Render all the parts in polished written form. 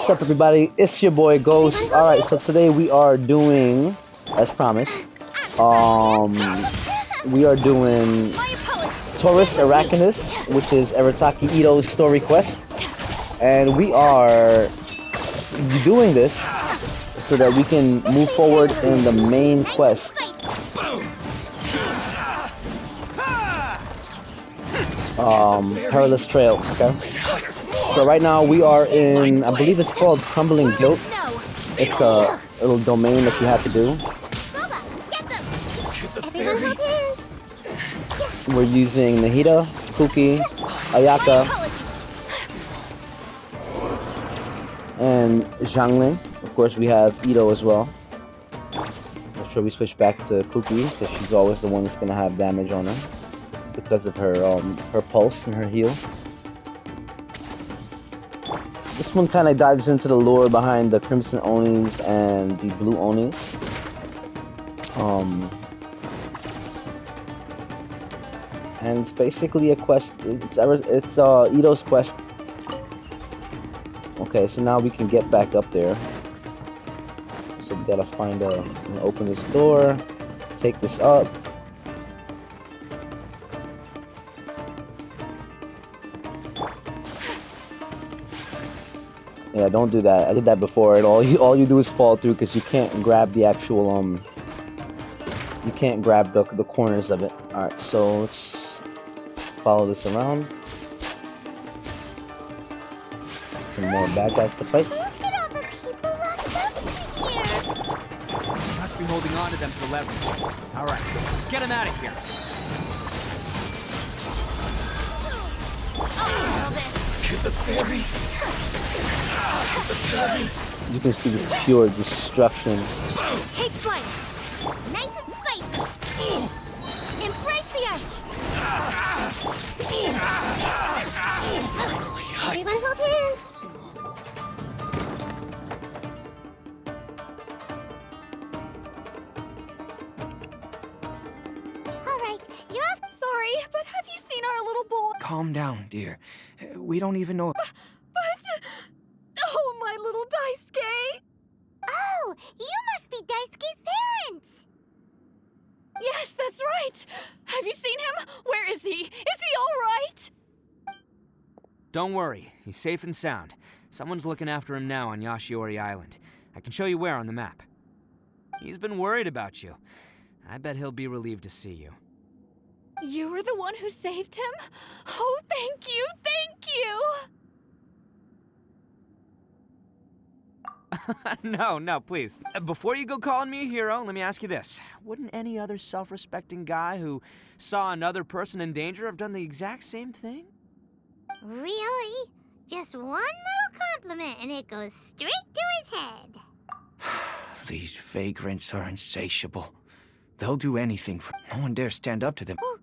What's up, everybody? It's your boy Ghost. Alright, so today we are doing, as promised, we are doing Taurus Iracundus, which is Arataki Ito's story quest. And we are doing this so that we can move forward in the main quest. Perilous Trail, okay? So right now we are in, I believe it's called Crumbling Guild. It's a little domain that you have to do. We're using Nahida, Kuki, Ayaka, and Xiangling. Of course we have Ito as well. Make sure we switch back to Kuki, because she's always the one that's going to have damage on her because of her pulse and her heal. This one kind of dives into the lore behind the Crimson Onis and the Blue Onis. And it's basically a quest. It's Ito's quest. Okay, so now we can get back up there. So we gotta find open this door, take this up. Yeah, don't do that. I did that before, and all you do is fall through because you can't grab the actual you can't grab the corners of it. All right, so let's follow this around. Some more bad guys to fight. Look at all the people locked up here. Must be holding on to them for leverage. All right, let's get them out of here. To the ferry. You can see the pure destruction. Take flight. Nice and spicy. Embrace the ice. Everyone hold hands. All right, you're off. Sorry, but have you seen our little boy? Calm down, dear. We don't even know. But... Oh, my little Daisuke! Oh, you must be Daisuke's parents! Yes, that's right! Have you seen him? Where is he? Is he all right? Don't worry, he's safe and sound. Someone's looking after him now on Yashiori Island. I can show you where on the map. He's been worried about you. I bet he'll be relieved to see you. You were the one who saved him? Oh, thank you, thank you! No, please. Before you go calling me a hero, let me ask you this. Wouldn't any other self-respecting guy who saw another person in danger have done the exact same thing? Really? Just one little compliment and it goes straight to his head. These vagrants are insatiable. They'll do anything for... No one dares stand up to them. Oh,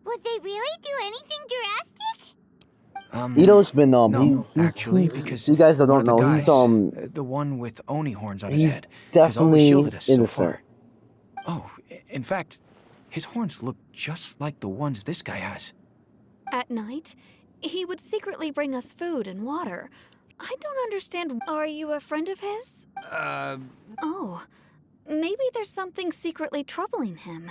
would they really do anything drastic? Ito's been No, actually, because you guys don't one of the know, guys, he's the one with Oni horns on his he's head, has always definitely shielded us so innocent. far. Oh, in fact, his horns look just like the ones this guy has. At night, he would secretly bring us food and water. I don't understand. Are you a friend of his? Oh, maybe there's something secretly troubling him.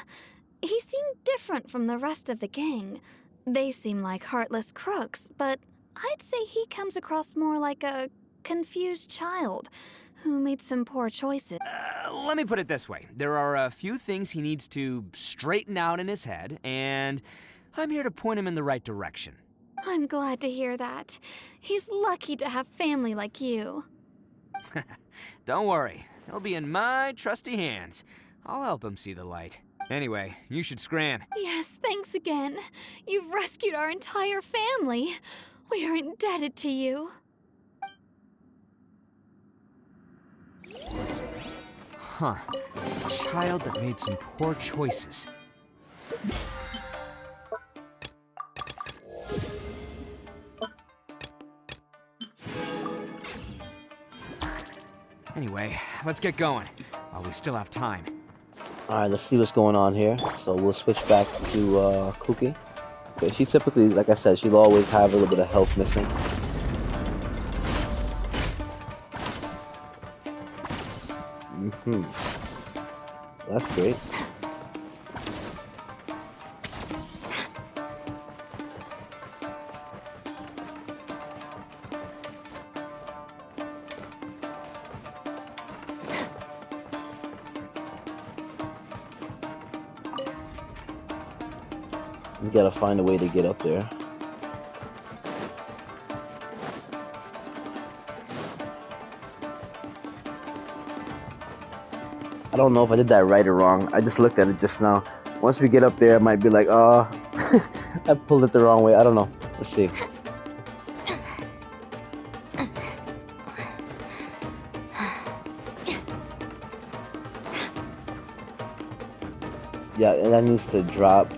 He seemed different from the rest of the gang. They seem like heartless crooks, but I'd say he comes across more like a confused child who made some poor choices. Let me put it this way. There are a few things he needs to straighten out in his head, and I'm here to point him in the right direction. I'm glad to hear that. He's lucky to have family like you. Don't worry. He'll be in my trusty hands. I'll help him see the light. Anyway, you should scram. Yes, thanks again. You've rescued our entire family. We are indebted to you. Huh. A child that made some poor choices. Anyway, let's get going, while we still have time. Alright, let's see what's going on here. So we'll switch back to Kuki. Okay, she typically, like I said, she'll always have a little bit of health missing. Mm-hmm. That's great. We gotta find a way to get up there. I don't know if I did that right or wrong. I just looked at it just now. Once we get up there, I might be like, oh, I pulled it the wrong way. I don't know. Let's see. Yeah, and that needs to drop.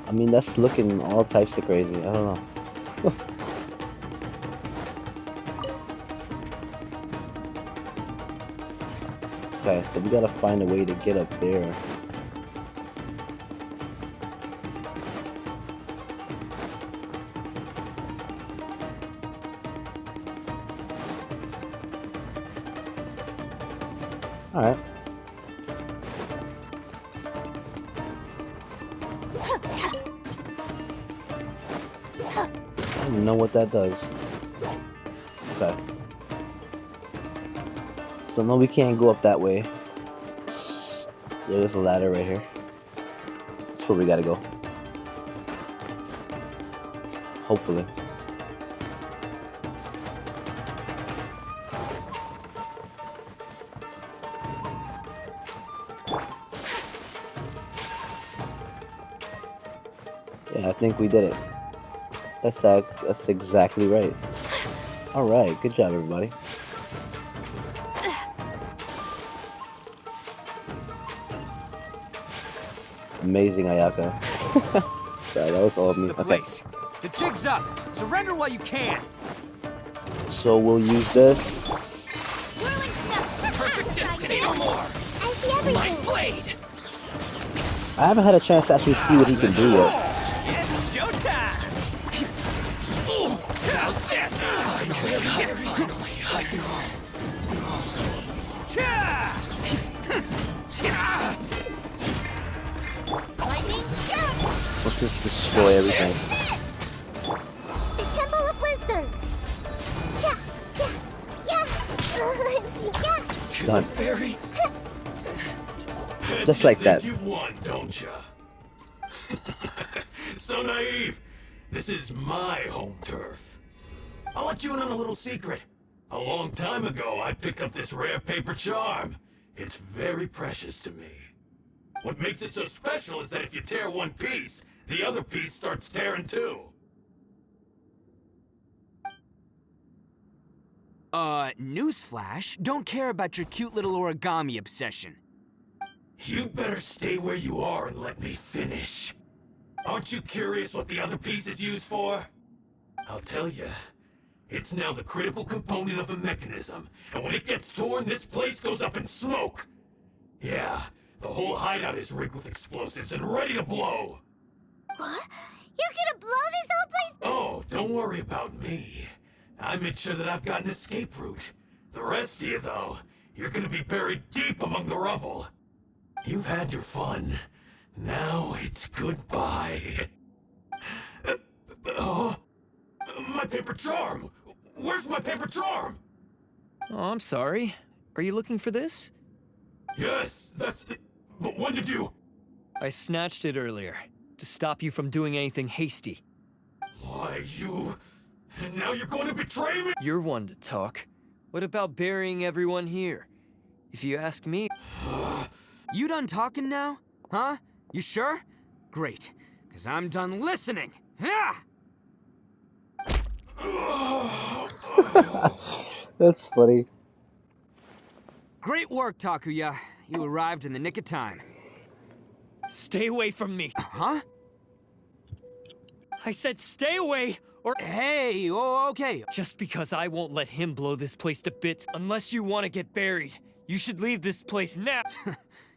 I mean, that's looking all types of crazy. I don't know. Okay, so we gotta find a way to get up there. Alright. I don't even know what that does. Okay. So no, we can't go up that way. There's a ladder right here. That's where we gotta go. Hopefully. Yeah, I think we did it. That's exactly right. Alright, good job everybody. Amazing, Ayaka. Sorry, that was all of me. This is the place. The jig's up. Surrender while you can. So we'll use this. Whirling snow. Perfect destiny no more. I see everything. My blade. I haven't had a chance to actually see what he can do yet. It's showtime. How's this? Lightning shock. Let's just destroy everything. The Temple of Wisdom. Yeah. Done. Very. Just like that. You've won, don't ya? So naive. This is my home turf. I'll let you in on a little secret. A long time ago, I picked up this rare paper charm. It's very precious to me. What makes it so special is that if you tear one piece, the other piece starts tearing too. Newsflash, don't care about your cute little origami obsession. You'd better stay where you are and let me finish. Aren't you curious what the other piece is used for? I'll tell you. It's now the critical component of a mechanism, and when it gets torn, this place goes up in smoke. Yeah, the whole hideout is rigged with explosives and ready to blow. What? You're gonna blow this whole place? Oh, don't worry about me. I made sure that I've got an escape route. The rest of you, though, you're gonna be buried deep among the rubble. You've had your fun. Now it's goodbye. My paper charm! Where's my paper charm? Oh, I'm sorry. Are you looking for this? Yes, that's it. But when did you... I snatched it earlier, to stop you from doing anything hasty. Why, you... And now you're going to betray me? You're one to talk. What about burying everyone here? If you ask me... You done talking now? Huh? You sure? Great, because I'm done listening. Ha! That's funny. Great work, Takuya. You arrived in the nick of time. Stay away from me! Huh? I said stay away, or... Hey, oh, okay. Just because I won't let him blow this place to bits unless you want to get buried. You should leave this place now.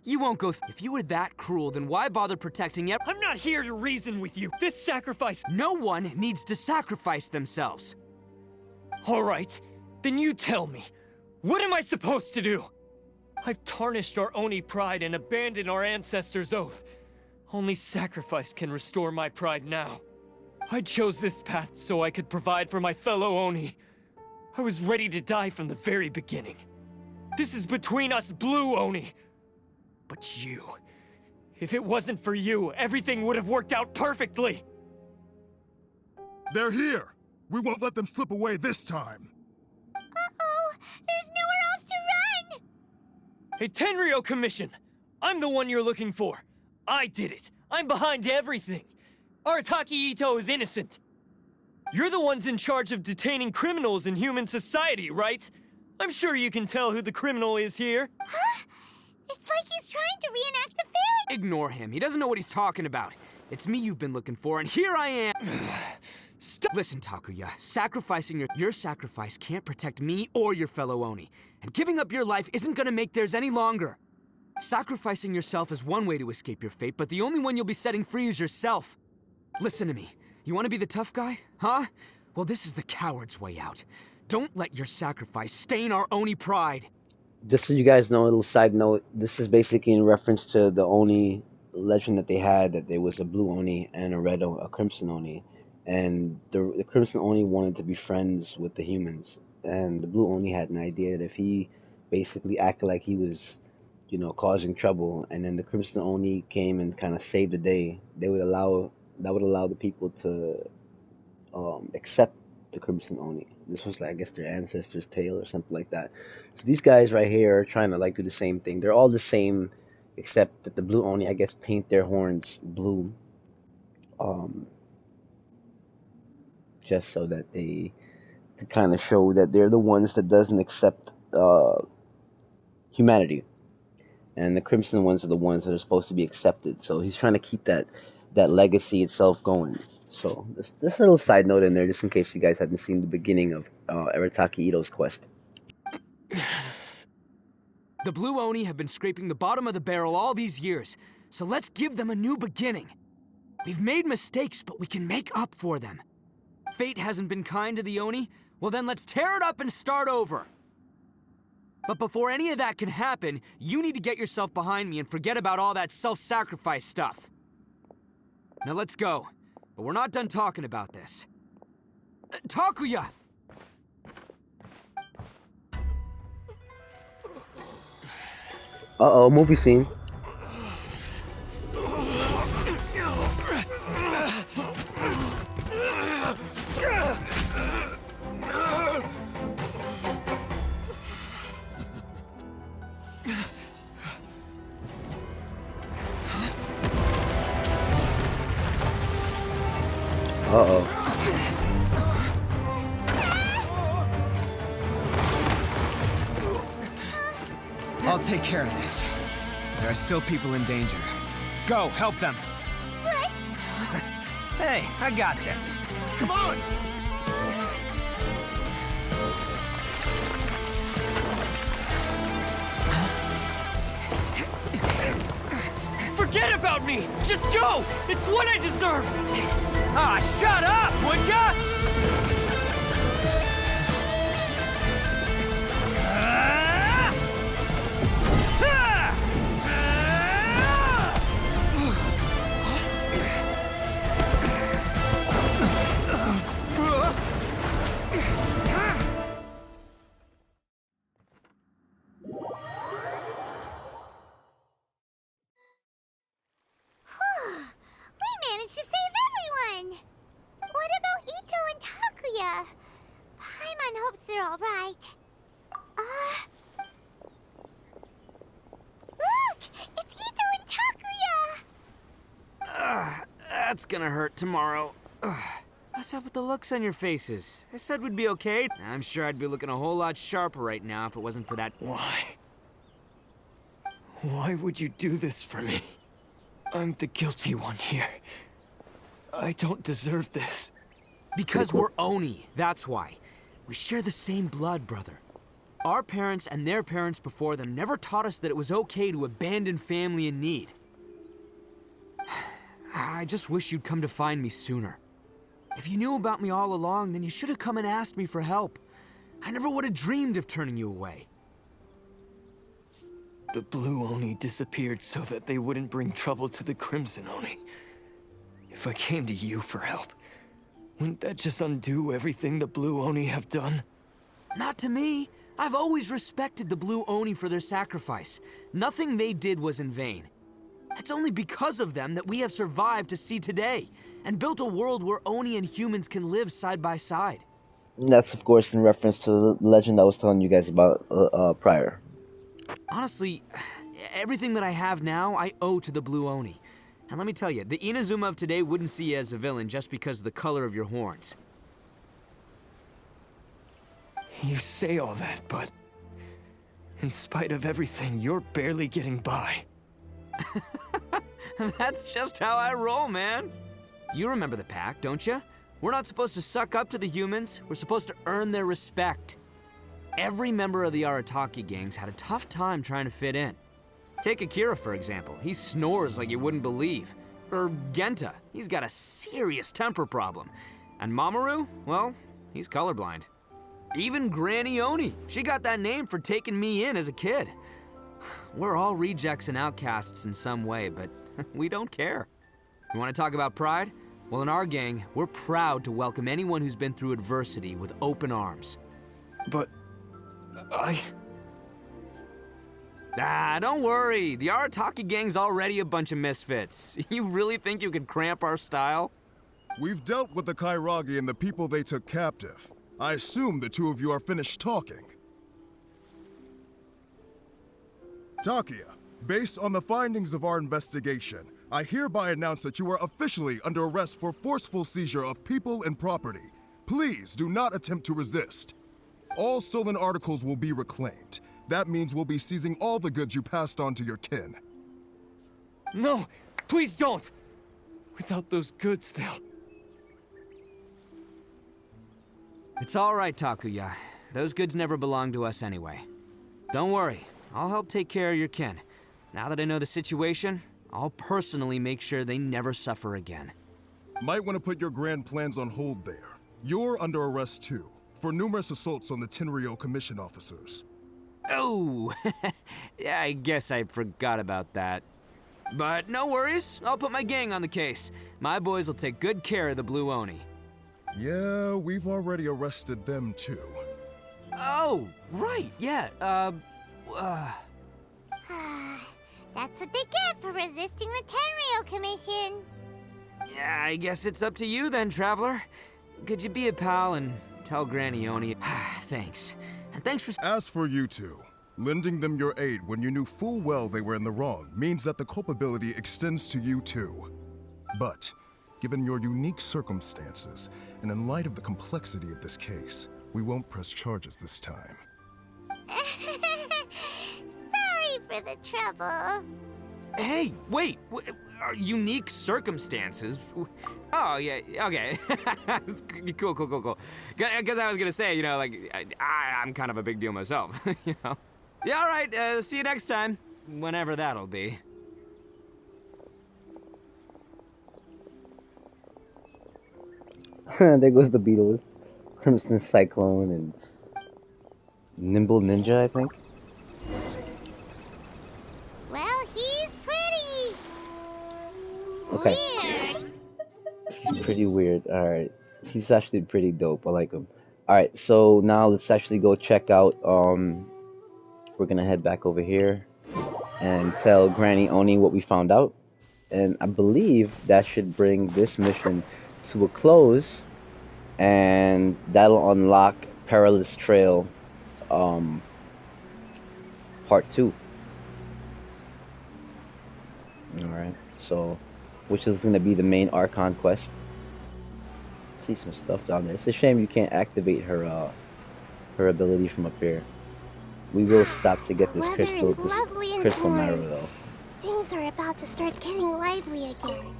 You won't go if you were that cruel, then why bother protecting it? I'm not here to reason with you. This sacrifice... No one needs to sacrifice themselves. All right, then you tell me. What am I supposed to do? I've tarnished our Oni pride and abandoned our ancestors' oath. Only sacrifice can restore my pride now. I chose this path so I could provide for my fellow Oni. I was ready to die from the very beginning. This is between us Blue Oni. But you... If it wasn't for you, everything would have worked out perfectly! They're here! We won't let them slip away this time! Uh-oh! There's nowhere else to run! Hey, Tenryo Commission! I'm the one you're looking for. I did it. I'm behind everything. Arataki Ito is innocent. You're the ones in charge of detaining criminals in human society, right? I'm sure you can tell who the criminal is here. Huh? It's like he's trying to reenact the fairy... Ignore him. He doesn't know what he's talking about. It's me you've been looking for, and here I am! Stop! Listen, Takuya. Sacrificing your sacrifice can't protect me or your fellow Oni. And giving up your life isn't gonna make theirs any longer. Sacrificing yourself is one way to escape your fate, but the only one you'll be setting free is yourself. Listen to me. You want to be the tough guy? Huh? Well, this is the coward's way out. Don't let your sacrifice stain our Oni pride. Just so you guys know, a little side note, this is basically in reference to the Oni legend that they had, that there was a blue Oni and a crimson Oni. And the crimson Oni wanted to be friends with the humans. And the blue Oni had an idea that if he basically acted like he was, you know, causing trouble, and then the crimson Oni came and kind of saved the day, that would allow the people to accept the crimson Oni. This was, like, I guess, their ancestors' tale or something like that. So these guys right here are trying to, like, do the same thing. They're all the same, except that the blue Oni, I guess, paint their horns blue, just so that they to kind of show that they're the ones that doesn't accept humanity, and the crimson ones are the ones that are supposed to be accepted. So he's trying to keep that legacy itself going. So this little side note in there, just in case you guys hadn't seen the beginning of Arataki Ito's quest. The Blue Oni have been scraping the bottom of the barrel all these years, so let's give them a new beginning. We've made mistakes, but we can make up for them. Fate hasn't been kind to the Oni? Well then let's tear it up and start over. But before any of that can happen, you need to get yourself behind me and forget about all that self-sacrifice stuff. Now let's go. But we're not done talking about this. Takuya! Uh-oh, movie scene. Uh-oh. I'll take care of this. There are still people in danger. Go, help them. What? Hey, I got this. Come on! Forget about me! Just go! It's what I deserve! Ah, shut up, would ya? We managed to save everyone! What about Ito and Takuya? Paimon hopes they're alright. Look! It's Ito and Takuya! That's gonna hurt tomorrow. What's up with the looks on your faces? I said we'd be okay. I'm sure I'd be looking a whole lot sharper right now if it wasn't for that. Why? Why would you do this for me? I'm the guilty one here. I don't deserve this. Because we're Oni, that's why. We share the same blood, brother. Our parents and their parents before them never taught us that it was okay to abandon family in need. I just wish you'd come to find me sooner. If you knew about me all along, then you should have come and asked me for help. I never would have dreamed of turning you away. The Blue Oni disappeared so that they wouldn't bring trouble to the Crimson Oni. If I came to you for help, wouldn't that just undo everything the Blue Oni have done? Not to me. I've always respected the Blue Oni for their sacrifice. Nothing they did was in vain. It's only because of them that we have survived to see today, and built a world where Oni and humans can live side by side. And that's, of course, in reference to the legend I was telling you guys about prior. Honestly, everything that I have now, I owe to the Blue Oni. And let me tell you, the Inazuma of today wouldn't see you as a villain just because of the color of your horns. You say all that, but in spite of everything, you're barely getting by. That's just how I roll, man. You remember the pack, don't you? We're not supposed to suck up to the humans. We're supposed to earn their respect. Every member of the Arataki gangs had a tough time trying to fit in. Take Akira, for example. He snores like you wouldn't believe. Or Genta. He's got a serious temper problem. And Mamoru, well, he's colorblind. Even Granny Oni. She got that name for taking me in as a kid. We're all rejects and outcasts in some way, but we don't care. You want to talk about pride? Well, in our gang, we're proud to welcome anyone who's been through adversity with open arms. But Don't worry. The Arataki gang's already a bunch of misfits. You really think you could cramp our style? We've dealt with the Kairagi and the people they took captive. I assume the two of you are finished talking. Takia, based on the findings of our investigation, I hereby announce that you are officially under arrest for forceful seizure of people and property. Please do not attempt to resist. All stolen articles will be reclaimed. That means we'll be seizing all the goods you passed on to your kin. no, please don't! Without those goods, they'll... It's all right, Takuya. Those goods never belonged to us anyway. Don't worry. I'll help take care of your kin. Now that I know the situation, I'll personally make sure they never suffer again. Might want to put your grand plans on hold there. You're under arrest too, for numerous assaults on the Tenryo Commission officers. Oh, yeah, I guess I forgot about that. But no worries, I'll put my gang on the case. My boys will take good care of the Blue Oni. Yeah, we've already arrested them too. Oh, right, yeah, That's what they get for resisting the Tenryo Commission. Yeah, I guess it's up to you then, Traveler. Could you be a pal and tell Granny Oni? Thanks. And thanks for... As for you two, lending them your aid when you knew full well they were in the wrong means that the culpability extends to you too. But, given your unique circumstances, and in light of the complexity of this case, we won't press charges this time. Sorry for the trouble. Hey, wait! Unique circumstances? Oh, yeah, okay. Cool. Because I was gonna say, you know, like, I'm kind of a big deal myself, you know? Yeah, all right, see you next time. Whenever that'll be. There goes the Beatles. Crimson Cyclone and Nimble Ninja, I think. Well, he's pretty. Okay. Weird. He's pretty weird. Alright. He's actually pretty dope. I like him. Alright, so now let's actually go check out, we're gonna head back over here and tell Granny Oni what we found out. And I believe that should bring this mission to a close, and that'll unlock Perilous Trail, part 2. Alright, so, which is going to be the main Archon quest. See some stuff down there. It's a shame you can't activate her, her ability from up here. We will stop to get this Weather crystal, is lovely and crystal warm. marrow though. Things are about to start getting lively again.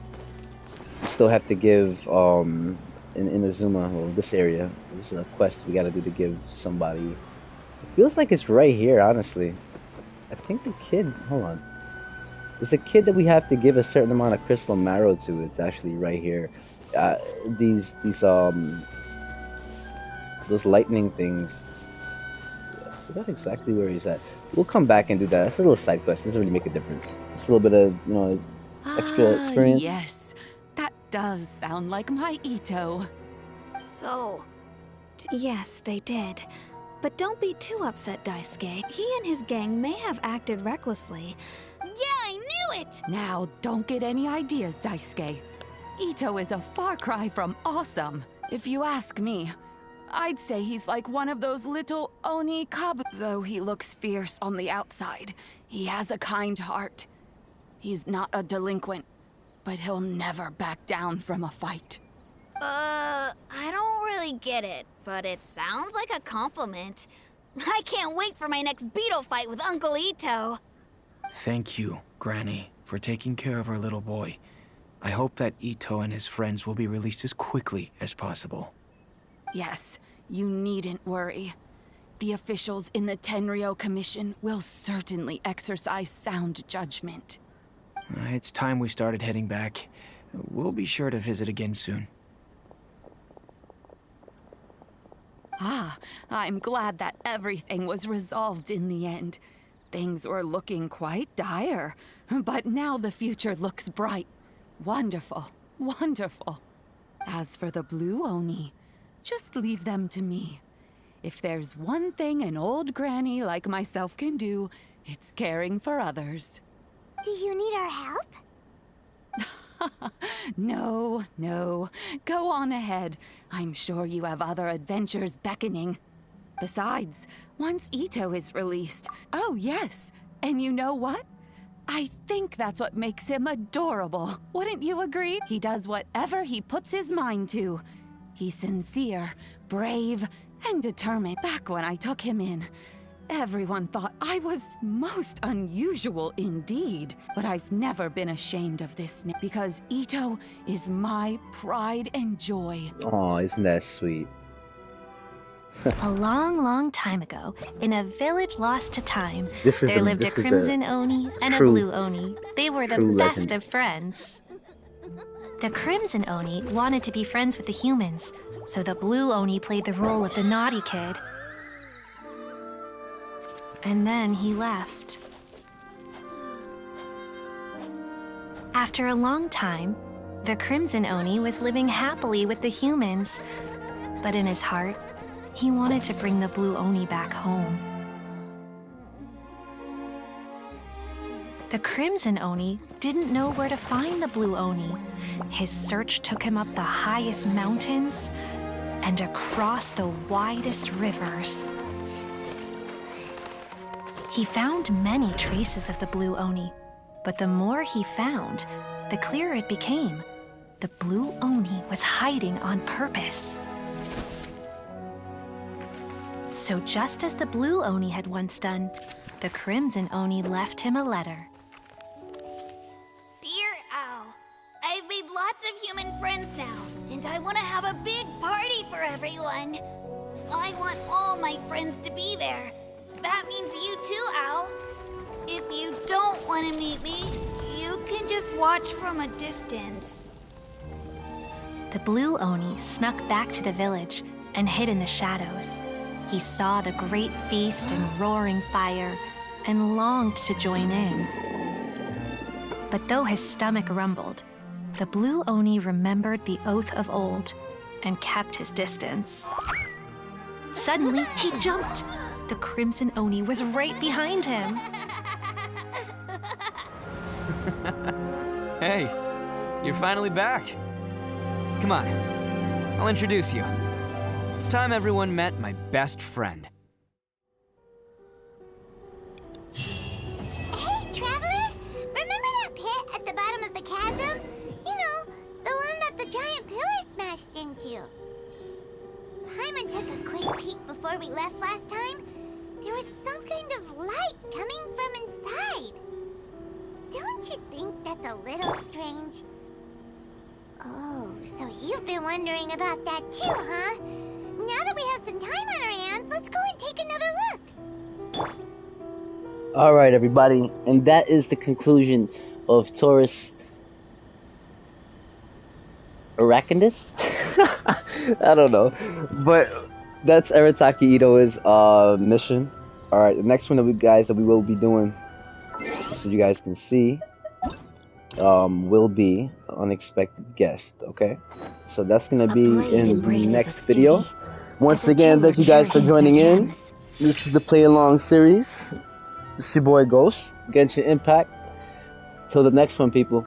We still have to give, in Inazuma, well, this area, this is a quest we gotta do to give somebody Feels like it's right here, honestly. I think the kid. Hold on. There's a kid that we have to give a certain amount of crystal marrow to. It's actually right here. These those lightning things. I forgot exactly where he's at. We'll come back and do that. That's a little side quest. Doesn't really make a difference. It's a little bit of, you know, extra experience. Yes, that does sound like my Ito. So, yes, they did. But don't be too upset, Daisuke. He and his gang may have acted recklessly. Yeah, I knew it! Now, don't get any ideas, Daisuke. Ito is a far cry from awesome. If you ask me, I'd say he's like one of those little Oni cub. Though he looks fierce on the outside, he has a kind heart. He's not a delinquent, but he'll never back down from a fight. I don't really get it, but it sounds like a compliment. I can't wait for my next beetle fight with Uncle Ito. Thank you, Granny, for taking care of our little boy. I hope that Ito and his friends will be released as quickly as possible. Yes, you needn't worry. The officials in the Tenryo Commission will certainly exercise sound judgment. It's time we started heading back. We'll be sure to visit again soon. Ah, I'm glad that everything was resolved in the end. Things were looking quite dire, but now the future looks bright. Wonderful, wonderful. As for the Blue Oni, just leave them to me. If there's one thing an old granny like myself can do, it's caring for others. Do you need our help? No, no. Go on ahead. I'm sure you have other adventures beckoning. Besides, once Ito is released... Oh, yes. And you know what? I think that's what makes him adorable. Wouldn't you agree? He does whatever he puts his mind to. He's sincere, brave, and determined. Back when I took him in, everyone thought I was most unusual indeed. But I've never been ashamed of this because Ito is my pride and joy. Oh, isn't that sweet? A long, long time ago, in a village lost to time, This is there the- lived a this is the crimson Oni and a true- blue Oni. They were the true best legend. of friends. The crimson Oni wanted to be friends with the humans, so the blue Oni played the role of the naughty kid. And then he left. After a long time, the crimson Oni was living happily with the humans, but in his heart, he wanted to bring the blue Oni back home. The crimson Oni didn't know where to find the blue Oni. His search took him up the highest mountains and across the widest rivers. He found many traces of the blue Oni, but the more he found, the clearer it became. The blue Oni was hiding on purpose. So just as the blue Oni had once done, the crimson Oni left him a letter. Dear Al, I've made lots of human friends now, and I want to have a big party for everyone. I want all my friends to be there. That means you too, Al. If you don't want to meet me, you can just watch from a distance. The blue Oni snuck back to the village and hid in the shadows. He saw the great feast and roaring fire and longed to join in. But though his stomach rumbled, the blue Oni remembered the oath of old and kept his distance. Suddenly, he jumped. The crimson Oni was right behind him. Hey, you're finally back. Come on, I'll introduce you. It's time everyone met my best friend. Hey, Traveler! Remember that pit at the bottom of the chasm? You know, the one that the giant pillar smashed into. Paimon took a quick peek before we left last time. There was some kind of light coming from inside. Don't you think that's a little strange? Oh, so you've been wondering about that too, huh? Now that we have some time on our hands, let's go and take another look. Alright, everybody, and that is the conclusion of Taurus Iracundus? I don't know. But that's Arataki Ito's mission. Alright, the next one that we will be doing, so you guys can see, will be Unexpected Guest, okay? So that's gonna be in the next video. Once again, thank you guys for joining in. This is the Play Along series. This is your boy Ghost, Genshin Impact. Till the next one, people.